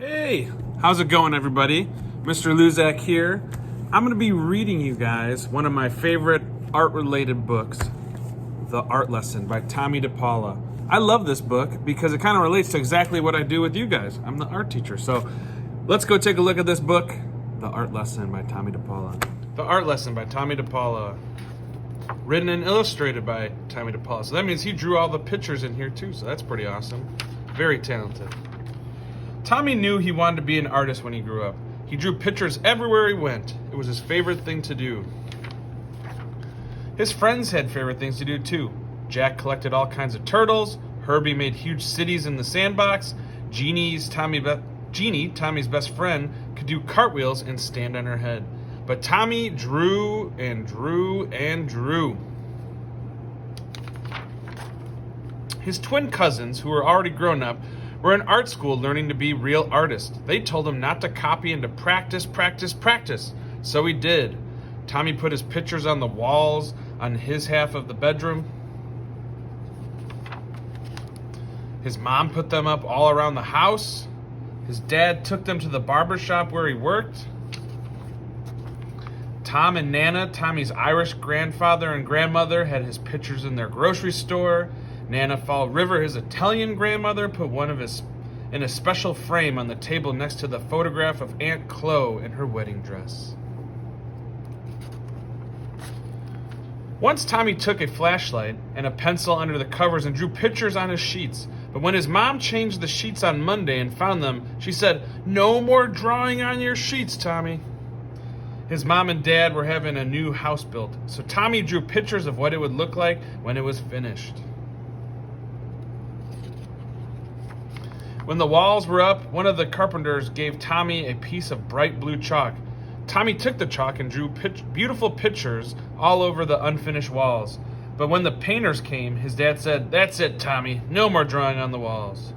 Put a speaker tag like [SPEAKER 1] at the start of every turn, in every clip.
[SPEAKER 1] Hey, how's it going, everybody? Mr. Luzak here. I'm going to be reading you guys one of my favorite art-related books, The Art Lesson by Tomie dePaola. I love this book because it kind of relates to exactly what I do with you guys. I'm the art teacher. So let's go take a look at this book, The Art Lesson by Tomie dePaola. The Art Lesson by Tomie dePaola. Written and illustrated by Tomie dePaola. So that means he drew all the pictures in here too, so that's pretty awesome. Very talented. Tomie knew he wanted to be an artist when he grew up. He drew pictures everywhere he went. It was his favorite thing to do. His friends had favorite things to do too. Jack collected all kinds of turtles. Herbie made huge cities in the sandbox. Jeannie, Tommie's best friend, could do cartwheels and stand on her head. But Tomie drew and drew and drew. His twin cousins, who were already grown up, were in art school learning to be real artists. They told him not to copy and to practice. So he did. Tomie put his pictures on the walls on his half of the bedroom. His mom put them up all around the house. His dad took them to the barber shop where he worked. Tom and Nana, Tommie's Irish grandfather and grandmother, had his pictures in their grocery store. Nana Fall River, his Italian grandmother, put one of his in a special frame on the table next to the photograph of Aunt Chloe in her wedding dress. Once Tomie took a flashlight and a pencil under the covers and drew pictures on his sheets. But when his mom changed the sheets on Monday and found them, she said, "No more drawing on your sheets, Tomie." His mom and dad were having a new house built, so Tomie drew pictures of what it would look like when it was finished. When the walls were up, one of the carpenters gave Tomie a piece of bright blue chalk. Tomie took the chalk and drew beautiful pictures all over the unfinished walls. But when the painters came, his dad said, "That's it, Tomie. No more drawing on the walls."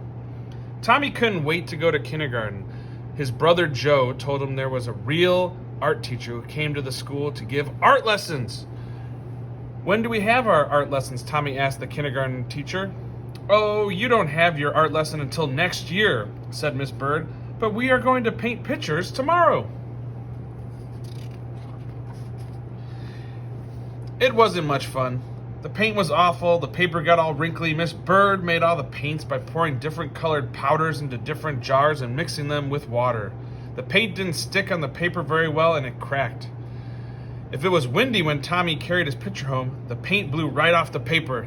[SPEAKER 1] Tomie couldn't wait to go to kindergarten. His brother Joe told him there was a real art teacher who came to the school to give art lessons. "When do we have our art lessons?" Tomie asked the kindergarten teacher. "Oh, you don't have your art lesson until next year," said Miss Bird, "but we are going to paint pictures tomorrow." It wasn't much fun. The paint was awful, the paper got all wrinkly. Miss Bird made all the paints by pouring different colored powders into different jars and mixing them with water. The paint didn't stick on the paper very well and it cracked. If it was windy when Tomie carried his picture home, the paint blew right off the paper.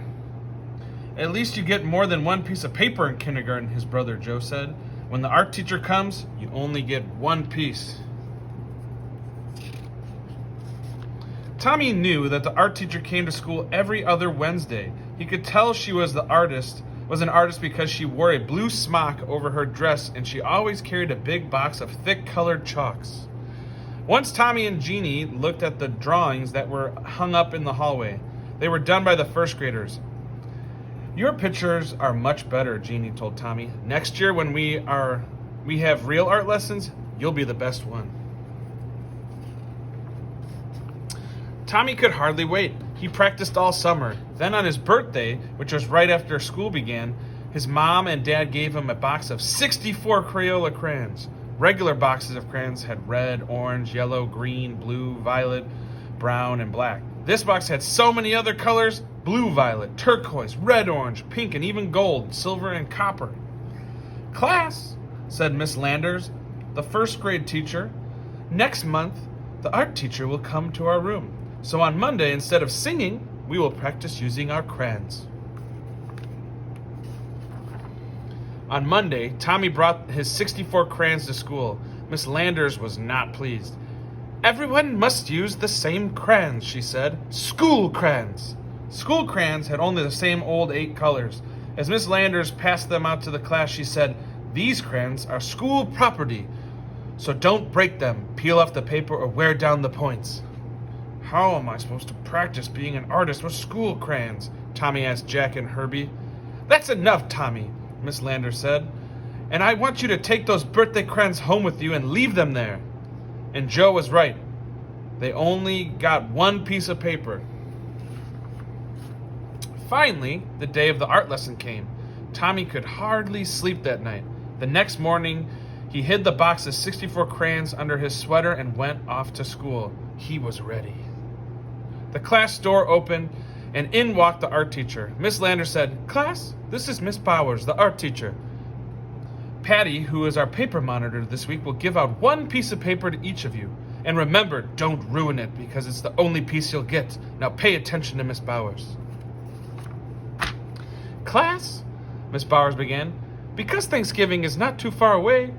[SPEAKER 1] "At least you get more than one piece of paper in kindergarten," his brother Joe said. "When the art teacher comes, you only get one piece." Tomie knew that the art teacher came to school every other Wednesday. He could tell she was an artist because she wore a blue smock over her dress and she always carried a big box of thick colored chalks. Once Tomie and Jeannie looked at the drawings that were hung up in the hallway. They were done by the first graders. "Your pictures are much better," Jeannie told Tomie. "Next year when we have real art lessons, you'll be the best one." Tomie could hardly wait. He practiced all summer. Then on his birthday, which was right after school began, his mom and dad gave him a box of 64 Crayola crayons. Regular boxes of crayons had red, orange, yellow, green, blue, violet, brown, and black. This box had so many other colors: blue, violet, turquoise, red, orange, pink, and even gold, silver, and copper. "Class," said Miss Landers, the first grade teacher, "next month the art teacher will come to our room. So on Monday, instead of singing, we will practice using our crayons." On Monday, Tomie brought his 64 crayons to school. Miss Landers was not pleased. "Everyone must use the same crayons," she said. "School crayons." School crayons had only the same old 8 colors. As Miss Landers passed them out to the class, she said, "These crayons are school property, so don't break them, peel off the paper, or wear down the points." "How am I supposed to practice being an artist with school crayons?" Tomie asked Jack and Herbie. "That's enough, Tomie," Miss Landers said. "And I want you to take those birthday crayons home with you and leave them there." And Joe was right. They only got one piece of paper. Finally, the day of the art lesson came. Tomie could hardly sleep that night. The next morning, He hid the box of 64 crayons under his sweater and went off to school. He was ready. The class door opened, and in walked the art teacher. Miss Landers said, "Class, this is Miss Bowers, the art teacher. Patty, who is our paper monitor this week, will give out one piece of paper to each of you. And remember, don't ruin it, because it's the only piece you'll get. Now pay attention to Miss Bowers." "Class," Miss Bowers began, "because Thanksgiving is not too far away,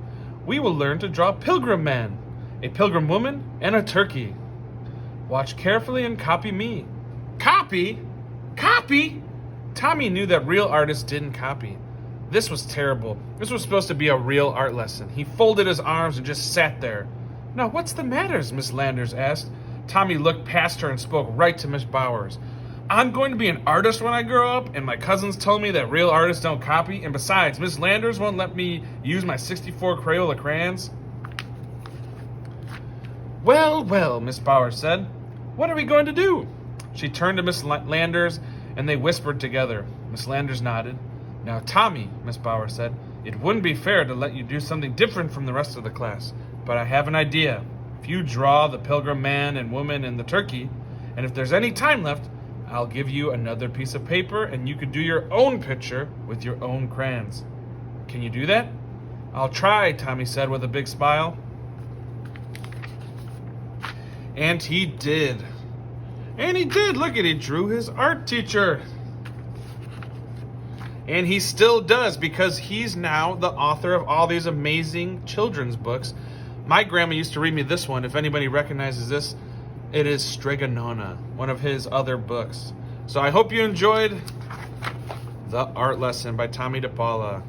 [SPEAKER 1] we will learn to draw pilgrim man, a pilgrim woman, and a turkey. Watch carefully and copy me." Copy? Copy? Tomie knew that real artists didn't copy. This was terrible. This was supposed to be a real art lesson. He folded his arms and just sat there. "Now, what's the matter?" Miss Landers asked. Tomie looked past her and spoke right to Miss Bowers. "I'm going to be an artist when I grow up, and my cousins told me that real artists don't copy, and besides, Miss Landers won't let me use my 64 Crayola crayons." "Well, well," Miss Bowers said. "What are we going to do?" She turned to Miss Landers, and they whispered together. Miss Landers nodded. "Now, Tomie," Miss Bowers said, "it wouldn't be fair to let you do something different from the rest of the class, but I have an idea. If you draw the pilgrim man and woman and the turkey, and if there's any time left, I'll give you another piece of paper, and you could do your own picture with your own crayons. Can you do that?" "I'll try," Tomie said with a big smile. And he did. And he did. Look at, he drew his art teacher. And he still does, because he's now the author of all these amazing children's books. My grandma used to read me this one. If anybody recognizes this, it is Stregonona, one of his other books. So I hope you enjoyed The Art Lesson by Tomie dePaola.